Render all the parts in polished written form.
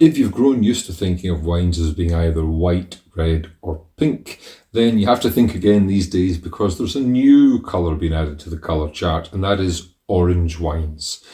If you've grown used to thinking of wines as being either white, red or pink, then you have to think again these days because there's a new colour being added to the colour chart, and that is orange wines.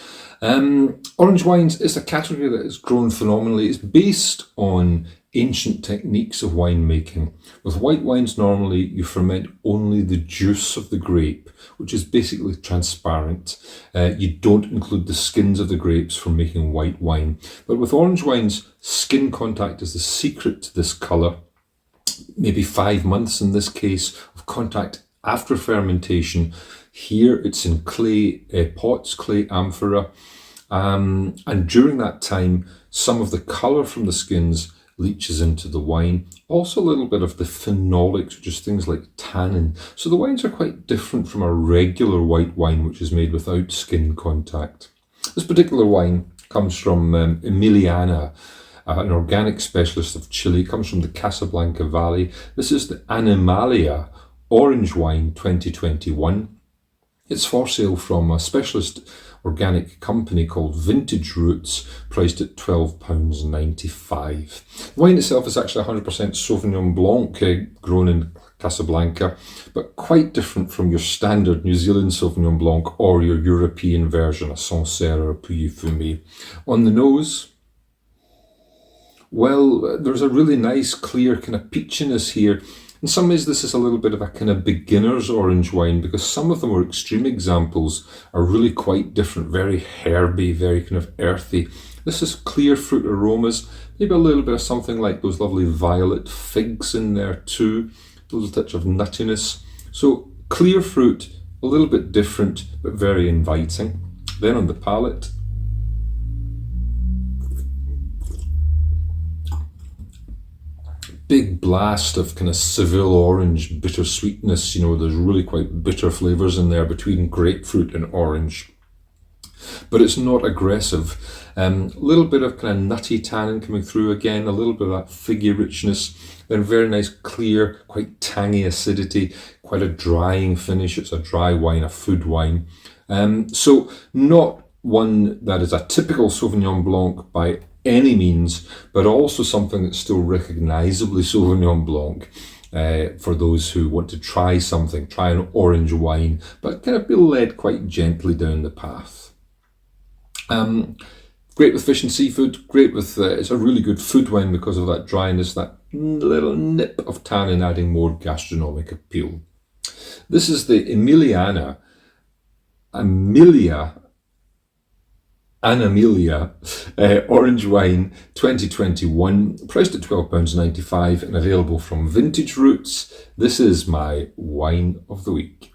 Orange wines is a category that has grown phenomenally. It's based on ancient techniques of winemaking. With white wines, normally you ferment only the juice of the grape, which is basically transparent. You don't include the skins of the grapes for making white wine. But with orange wines, skin contact is the secret to this colour. Maybe 5 months in this case of contact after fermentation. Here it's in clay pots, clay amphora. And during that time, some of the colour from the skins leaches into the wine. Also a little bit of the phenolics, which is things like tannin. So the wines are quite different from a regular white wine, which is made without skin contact. This particular wine comes from Emiliana, an organic specialist of Chile. It comes from the Casablanca Valley. This is the Animalia Orange Wine 2021. It's for sale from a specialist organic company called Vintage Roots, priced at £12.95. The wine itself is actually 100% Sauvignon Blanc, grown in Casablanca, but quite different from your standard New Zealand Sauvignon Blanc or your European version, a Sancerre or a Pouilly-Fumé. On the nose, well, there's a really nice, clear kind of peachiness here. In some ways, this is a little bit of a kind of beginner's orange wine because some of the more extreme examples are really quite different, very herby, very kind of earthy. This is clear fruit aromas, maybe a little bit of something like those lovely violet figs in there too, a little touch of nuttiness. So clear fruit, a little bit different, but very inviting. Then on the palate, big blast of kind of Seville orange bittersweetness. There's really quite bitter flavours in there between grapefruit and orange. But it's not aggressive. A little bit of kind of nutty tannin coming through again, a little bit of that figgy richness, then very nice, clear, quite tangy acidity, quite a drying finish. It's a dry wine, a food wine. So not one that is a typical Sauvignon Blanc by any means, but also something that's still recognisably Sauvignon Blanc for those who want to try something, try an orange wine, but kind of be led quite gently down the path. Great with fish and seafood, great with, it's a really good food wine because of that dryness, that little nip of tannin adding more gastronomic appeal. This is the Emiliana, Animalia Orange Wine 2021, priced at £12.95 and available from Vintage Roots. This is my wine of the week.